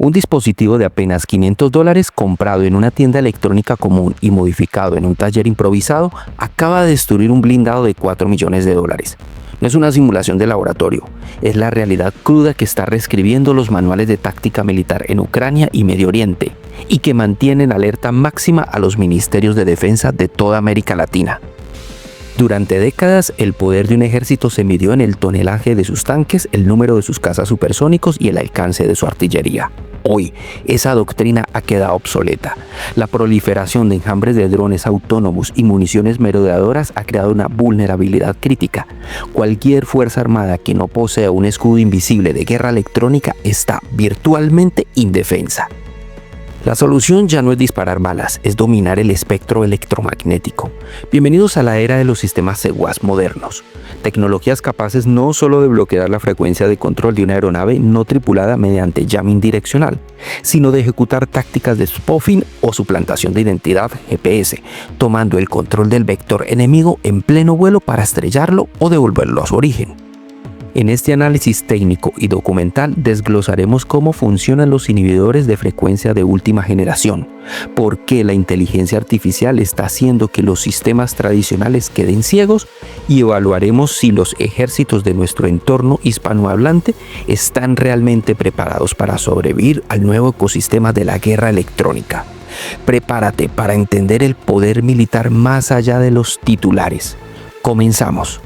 Un dispositivo de apenas $500 comprado en una tienda electrónica común y modificado en un taller improvisado acaba de destruir un blindado de $4 millones. No es una simulación de laboratorio, es la realidad cruda que está reescribiendo los manuales de táctica militar en Ucrania y Medio Oriente y que mantienen alerta máxima a los ministerios de defensa de toda América Latina. Durante décadas, el poder de un ejército se midió en el tonelaje de sus tanques, el número de sus cazas supersónicos y el alcance de su artillería. Hoy, esa doctrina ha quedado obsoleta. La proliferación de enjambres de drones autónomos y municiones merodeadoras ha creado una vulnerabilidad crítica. Cualquier fuerza armada que no posea un escudo invisible de guerra electrónica está virtualmente indefensa. La solución ya no es disparar balas, es dominar el espectro electromagnético. Bienvenidos a la era de los sistemas CEWAS modernos. Tecnologías capaces no solo de bloquear la frecuencia de control de una aeronave no tripulada mediante jamming direccional, sino de ejecutar tácticas de spoofing o suplantación de identidad GPS, tomando el control del vector enemigo en pleno vuelo para estrellarlo o devolverlo a su origen. En este análisis técnico y documental desglosaremos cómo funcionan los inhibidores de frecuencia de última generación, por qué la inteligencia artificial está haciendo que los sistemas tradicionales queden ciegos y evaluaremos si los ejércitos de nuestro entorno hispanohablante están realmente preparados para sobrevivir al nuevo ecosistema de la guerra electrónica. Prepárate para entender el poder militar más allá de los titulares. Comenzamos.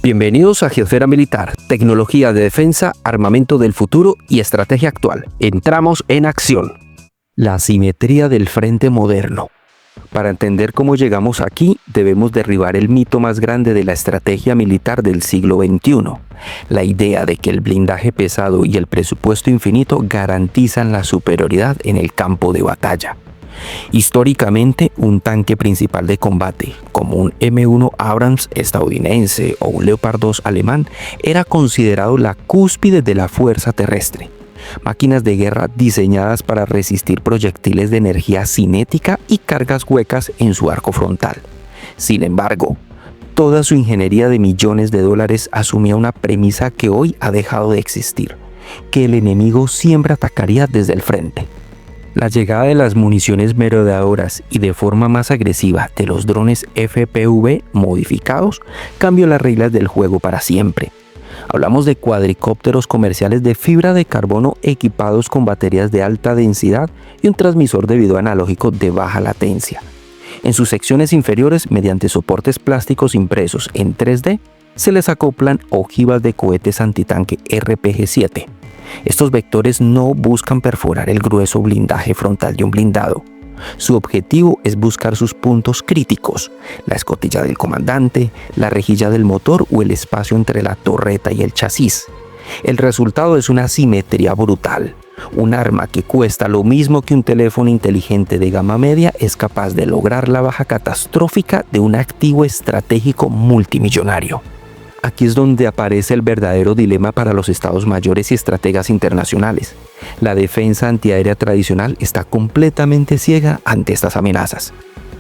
Bienvenidos a Geosfera Militar, tecnología de defensa, armamento del futuro y estrategia actual. Entramos en acción. La asimetría del frente moderno. Para entender cómo llegamos aquí, debemos derribar el mito más grande de la estrategia militar del siglo XXI. La idea de que el blindaje pesado y el presupuesto infinito garantizan la superioridad en el campo de batalla. Históricamente, un tanque principal de combate, como un M1 Abrams estadounidense o un Leopard 2 alemán, era considerado la cúspide de la fuerza terrestre. Máquinas de guerra diseñadas para resistir proyectiles de energía cinética y cargas huecas en su arco frontal. Sin embargo, toda su ingeniería de millones de dólares asumía una premisa que hoy ha dejado de existir, que el enemigo siempre atacaría desde el frente. La llegada de las municiones merodeadoras y de forma más agresiva de los drones FPV modificados cambió las reglas del juego para siempre. Hablamos de cuadricópteros comerciales de fibra de carbono equipados con baterías de alta densidad y un transmisor de video analógico de baja latencia. En sus secciones inferiores, mediante soportes plásticos impresos en 3D, se les acoplan ojivas de cohetes antitanque RPG-7. Estos vectores no buscan perforar el grueso blindaje frontal de un blindado. Su objetivo es buscar sus puntos críticos, la escotilla del comandante, la rejilla del motor o el espacio entre la torreta y el chasis. El resultado es una simetría brutal. Un arma que cuesta lo mismo que un teléfono inteligente de gama media es capaz de lograr la baja catastrófica de un activo estratégico multimillonario. Aquí es donde aparece el verdadero dilema para los estados mayores y estrategas internacionales. La defensa antiaérea tradicional está completamente ciega ante estas amenazas.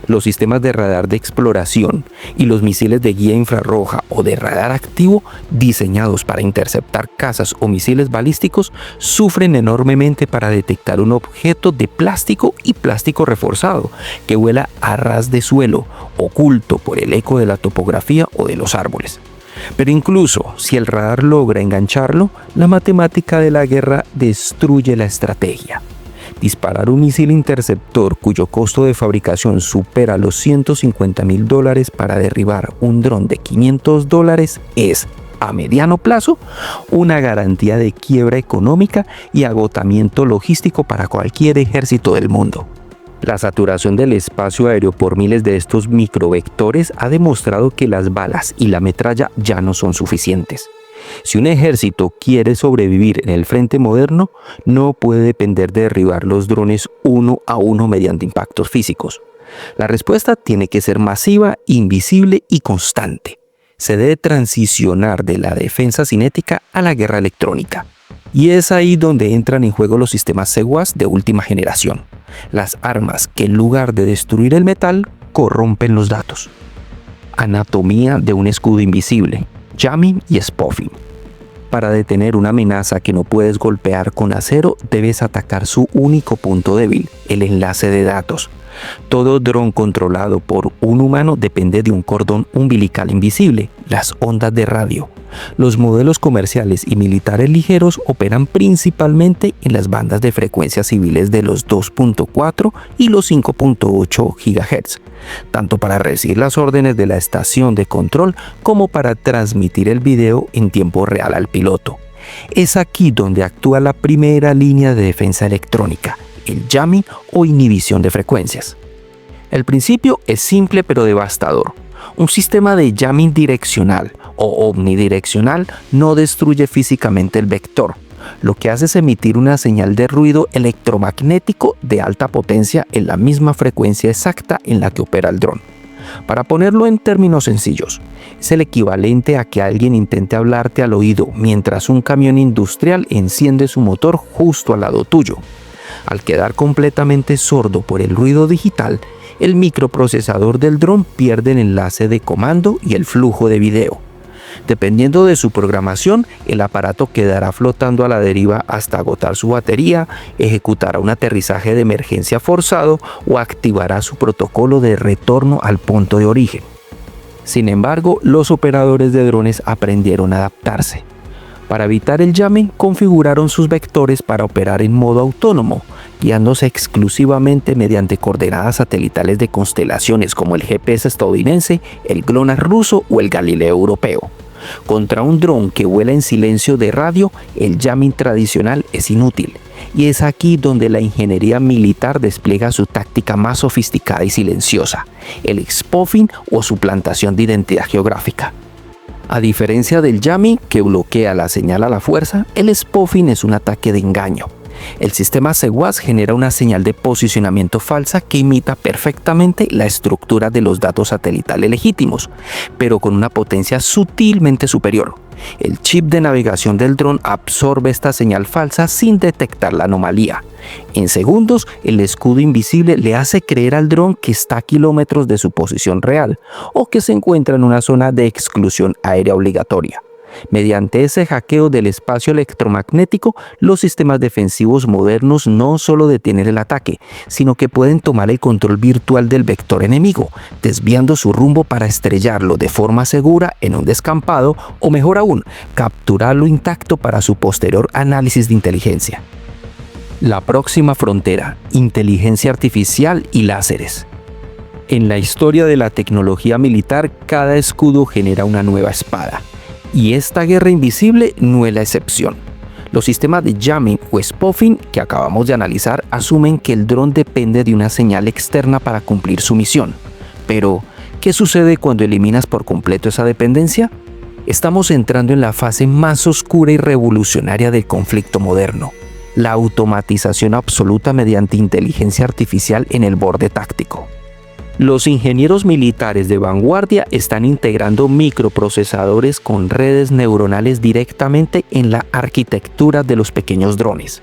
Los sistemas de radar de exploración y los misiles de guía infrarroja o de radar activo diseñados para interceptar cazas o misiles balísticos sufren enormemente para detectar un objeto de plástico y plástico reforzado que vuela a ras de suelo, oculto por el eco de la topografía o de los árboles. Pero incluso si el radar logra engancharlo, la matemática de la guerra destruye la estrategia. Disparar un misil interceptor cuyo costo de fabricación supera los $150,000 para derribar un dron de $500 es, a mediano plazo, una garantía de quiebra económica y agotamiento logístico para cualquier ejército del mundo. La saturación del espacio aéreo por miles de estos microvectores ha demostrado que las balas y la metralla ya no son suficientes. Si un ejército quiere sobrevivir en el frente moderno, no puede depender de derribar los drones uno a uno mediante impactos físicos. La respuesta tiene que ser masiva, invisible y constante. Se debe transicionar de la defensa cinética a la guerra electrónica. Y es ahí donde entran en juego los sistemas CEWAS de última generación. Las armas que en lugar de destruir el metal, corrompen los datos. Anatomía de un escudo invisible, jamming y spoofing. Para detener una amenaza que no puedes golpear con acero, debes atacar su único punto débil, el enlace de datos. Todo dron controlado por un humano depende de un cordón umbilical invisible, las ondas de radio. Los modelos comerciales y militares ligeros operan principalmente en las bandas de frecuencias civiles de los 2.4 y los 5.8 GHz, tanto para recibir las órdenes de la estación de control como para transmitir el video en tiempo real al piloto. Es aquí donde actúa la primera línea de defensa electrónica, el jamming o inhibición de frecuencias. El principio es simple pero devastador. Un sistema de jamming direccional o omnidireccional no destruye físicamente el vector. Lo que hace es emitir una señal de ruido electromagnético de alta potencia en la misma frecuencia exacta en la que opera el dron. Para ponerlo en términos sencillos, es el equivalente a que alguien intente hablarte al oído mientras un camión industrial enciende su motor justo al lado tuyo. Al quedar completamente sordo por el ruido digital, el microprocesador del dron pierde el enlace de comando y el flujo de video. Dependiendo de su programación, el aparato quedará flotando a la deriva hasta agotar su batería, ejecutará un aterrizaje de emergencia forzado o activará su protocolo de retorno al punto de origen. Sin embargo, los operadores de drones aprendieron a adaptarse. Para evitar el jamming, configuraron sus vectores para operar en modo autónomo, guiándose exclusivamente mediante coordenadas satelitales de constelaciones como el GPS estadounidense, el GLONASS ruso o el Galileo europeo. Contra un dron que vuela en silencio de radio, el jamming tradicional es inútil, y es aquí donde la ingeniería militar despliega su táctica más sofisticada y silenciosa, el spoofing o suplantación de identidad geográfica. A diferencia del jamming, que bloquea la señal a la fuerza, el spoofing es un ataque de engaño. El sistema CWAS genera una señal de posicionamiento falsa que imita perfectamente la estructura de los datos satelitales legítimos, pero con una potencia sutilmente superior. El chip de navegación del dron absorbe esta señal falsa sin detectar la anomalía. En segundos, el escudo invisible le hace creer al dron que está a kilómetros de su posición real o que se encuentra en una zona de exclusión aérea obligatoria. Mediante ese hackeo del espacio electromagnético, los sistemas defensivos modernos no solo detienen el ataque, sino que pueden tomar el control virtual del vector enemigo, desviando su rumbo para estrellarlo de forma segura en un descampado o, mejor aún, capturarlo intacto para su posterior análisis de inteligencia. La próxima frontera: inteligencia artificial y láseres. En la historia de la tecnología militar, cada escudo genera una nueva espada. Y esta guerra invisible no es la excepción. Los sistemas de jamming o spoofing que acabamos de analizar asumen que el dron depende de una señal externa para cumplir su misión. Pero, ¿qué sucede cuando eliminas por completo esa dependencia? Estamos entrando en la fase más oscura y revolucionaria del conflicto moderno: la automatización absoluta mediante inteligencia artificial en el borde táctico. Los ingenieros militares de vanguardia están integrando microprocesadores con redes neuronales directamente en la arquitectura de los pequeños drones.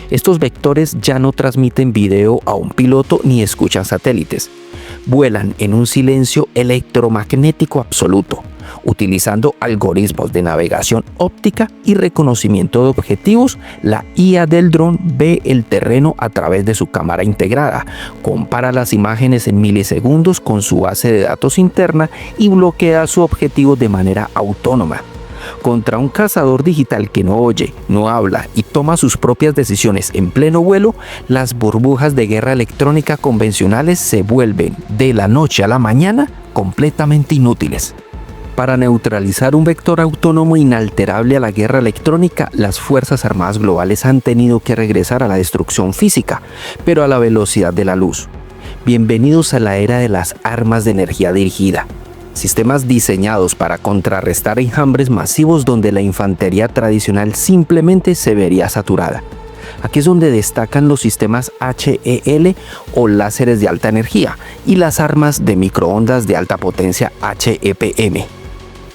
Estos vectores ya no transmiten video a un piloto ni escuchan satélites. Vuelan en un silencio electromagnético absoluto, utilizando algoritmos de navegación óptica y reconocimiento de objetivos. La IA del dron ve el terreno a través de su cámara integrada, compara las imágenes en milisegundos con su base de datos interna y bloquea su objetivo de manera autónoma. Contra un cazador digital que no oye, no habla y toma sus propias decisiones en pleno vuelo, las burbujas de guerra electrónica convencionales se vuelven, de la noche a la mañana, completamente inútiles. Para neutralizar un vector autónomo inalterable a la guerra electrónica, las Fuerzas Armadas globales han tenido que regresar a la destrucción física, pero a la velocidad de la luz. Bienvenidos a la era de las armas de energía dirigida. Sistemas diseñados para contrarrestar enjambres masivos donde la infantería tradicional simplemente se vería saturada. Aquí es donde destacan los sistemas HEL o láseres de alta energía y las armas de microondas de alta potencia HEPM.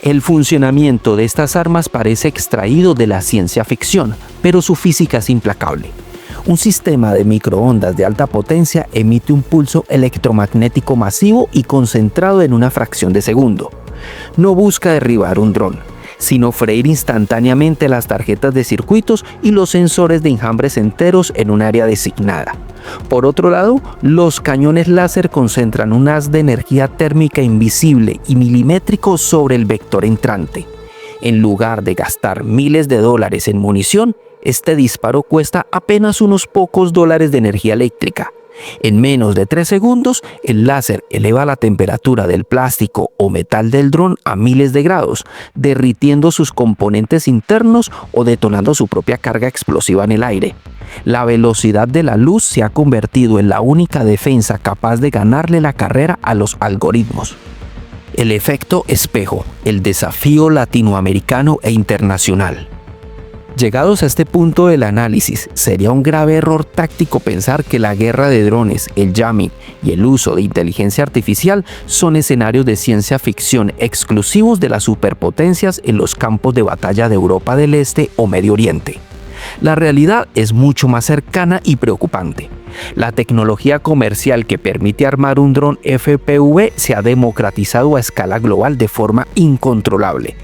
El funcionamiento de estas armas parece extraído de la ciencia ficción, pero su física es implacable. Un sistema de microondas de alta potencia emite un pulso electromagnético masivo y concentrado en una fracción de segundo. No busca derribar un dron, sino freír instantáneamente las tarjetas de circuitos y los sensores de enjambres enteros en un área designada. Por otro lado, los cañones láser concentran un haz de energía térmica invisible y milimétrico sobre el vector entrante. En lugar de gastar miles de dólares en munición, este disparo cuesta apenas unos pocos dólares de energía eléctrica. En menos de 3 segundos, el láser eleva la temperatura del plástico o metal del dron a miles de grados, derritiendo sus componentes internos o detonando su propia carga explosiva en el aire. La velocidad de la luz se ha convertido en la única defensa capaz de ganarle la carrera a los algoritmos. El efecto espejo, el desafío latinoamericano e internacional. Llegados a este punto del análisis, sería un grave error táctico pensar que la guerra de drones, el jamming y el uso de inteligencia artificial son escenarios de ciencia ficción exclusivos de las superpotencias en los campos de batalla de Europa del Este o Medio Oriente. La realidad es mucho más cercana y preocupante. La tecnología comercial que permite armar un dron FPV se ha democratizado a escala global de forma incontrolable.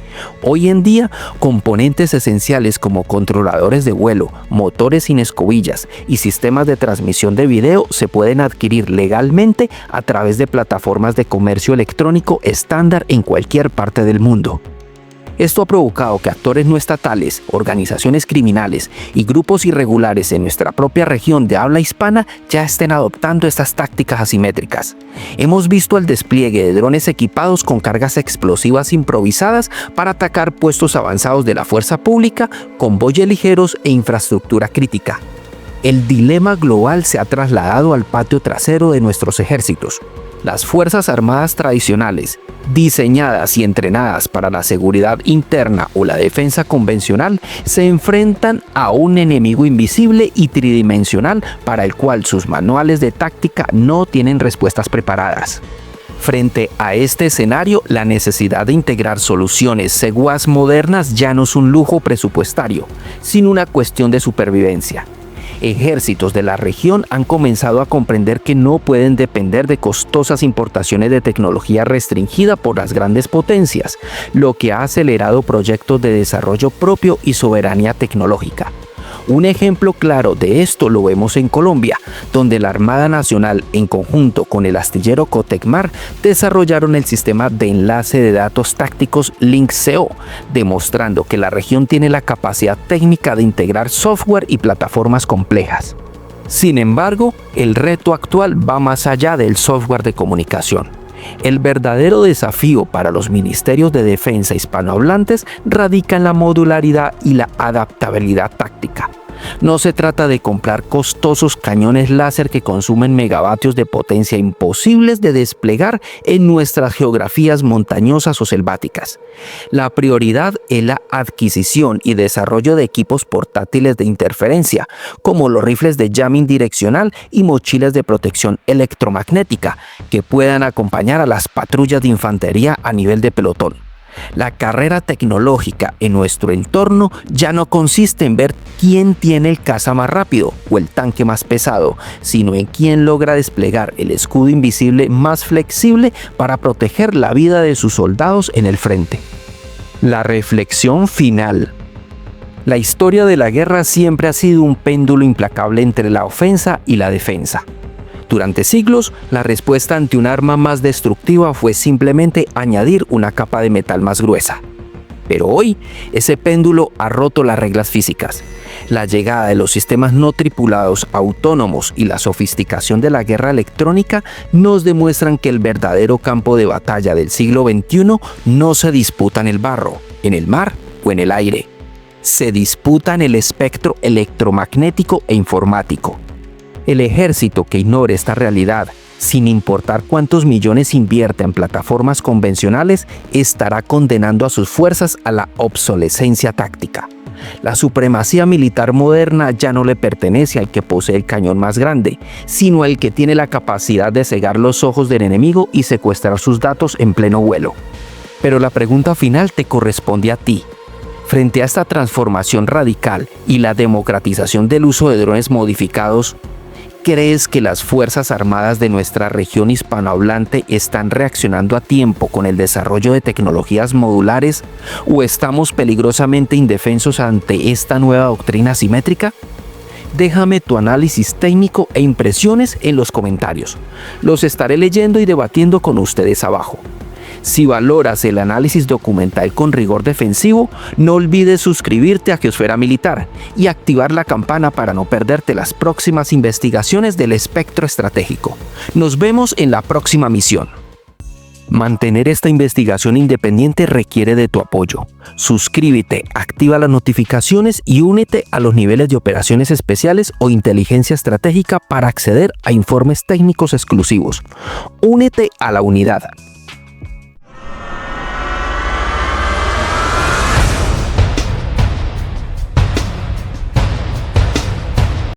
Hoy en día, componentes esenciales como controladores de vuelo, motores sin escobillas y sistemas de transmisión de video se pueden adquirir legalmente a través de plataformas de comercio electrónico estándar en cualquier parte del mundo. Esto ha provocado que actores no estatales, organizaciones criminales y grupos irregulares en nuestra propia región de habla hispana ya estén adoptando estas tácticas asimétricas. Hemos visto el despliegue de drones equipados con cargas explosivas improvisadas para atacar puestos avanzados de la fuerza pública, convoyes ligeros e infraestructura crítica. El dilema global se ha trasladado al patio trasero de nuestros ejércitos. Las Fuerzas Armadas tradicionales, diseñadas y entrenadas para la seguridad interna o la defensa convencional, se enfrentan a un enemigo invisible y tridimensional para el cual sus manuales de táctica no tienen respuestas preparadas. Frente a este escenario, la necesidad de integrar soluciones seguras modernas ya no es un lujo presupuestario, sino una cuestión de supervivencia. Ejércitos de la región han comenzado a comprender que no pueden depender de costosas importaciones de tecnología restringida por las grandes potencias, lo que ha acelerado proyectos de desarrollo propio y soberanía tecnológica. Un ejemplo claro de esto lo vemos en Colombia, donde la Armada Nacional, en conjunto con el astillero Cotecmar, desarrollaron el sistema de enlace de datos tácticos LinkCO, demostrando que la región tiene la capacidad técnica de integrar software y plataformas complejas. Sin embargo, el reto actual va más allá del software de comunicación. El verdadero desafío para los ministerios de defensa hispanohablantes radica en la modularidad y la adaptabilidad táctica. No se trata de comprar costosos cañones láser que consumen megavatios de potencia imposibles de desplegar en nuestras geografías montañosas o selváticas. La prioridad es la adquisición y desarrollo de equipos portátiles de interferencia, como los rifles de jamming direccional y mochilas de protección electromagnética, que puedan acompañar a las patrullas de infantería a nivel de pelotón. La carrera tecnológica en nuestro entorno ya no consiste en ver quién tiene el caza más rápido o el tanque más pesado, sino en quién logra desplegar el escudo invisible más flexible para proteger la vida de sus soldados en el frente. La reflexión final. La historia de la guerra siempre ha sido un péndulo implacable entre la ofensa y la defensa. Durante siglos, la respuesta ante un arma más destructiva fue simplemente añadir una capa de metal más gruesa. Pero hoy, ese péndulo ha roto las reglas físicas. La llegada de los sistemas no tripulados autónomos y la sofisticación de la guerra electrónica nos demuestran que el verdadero campo de batalla del siglo XXI no se disputa en el barro, en el mar o en el aire. Se disputa en el espectro electromagnético e informático. El ejército que ignore esta realidad, sin importar cuántos millones invierta en plataformas convencionales, estará condenando a sus fuerzas a la obsolescencia táctica. La supremacía militar moderna ya no le pertenece al que posee el cañón más grande, sino al que tiene la capacidad de cegar los ojos del enemigo y secuestrar sus datos en pleno vuelo. Pero la pregunta final te corresponde a ti. Frente a esta transformación radical y la democratización del uso de drones modificados, ¿crees que las Fuerzas Armadas de nuestra región hispanohablante están reaccionando a tiempo con el desarrollo de tecnologías modulares o estamos peligrosamente indefensos ante esta nueva doctrina asimétrica? Déjame tu análisis técnico e impresiones en los comentarios. Los estaré leyendo y debatiendo con ustedes abajo. Si valoras el análisis documental con rigor defensivo, no olvides suscribirte a Geosfera Militar y activar la campana para no perderte las próximas investigaciones del espectro estratégico. Nos vemos en la próxima misión. Mantener esta investigación independiente requiere de tu apoyo. Suscríbete, activa las notificaciones y únete a los niveles de operaciones especiales o inteligencia estratégica para acceder a informes técnicos exclusivos. Únete a la unidad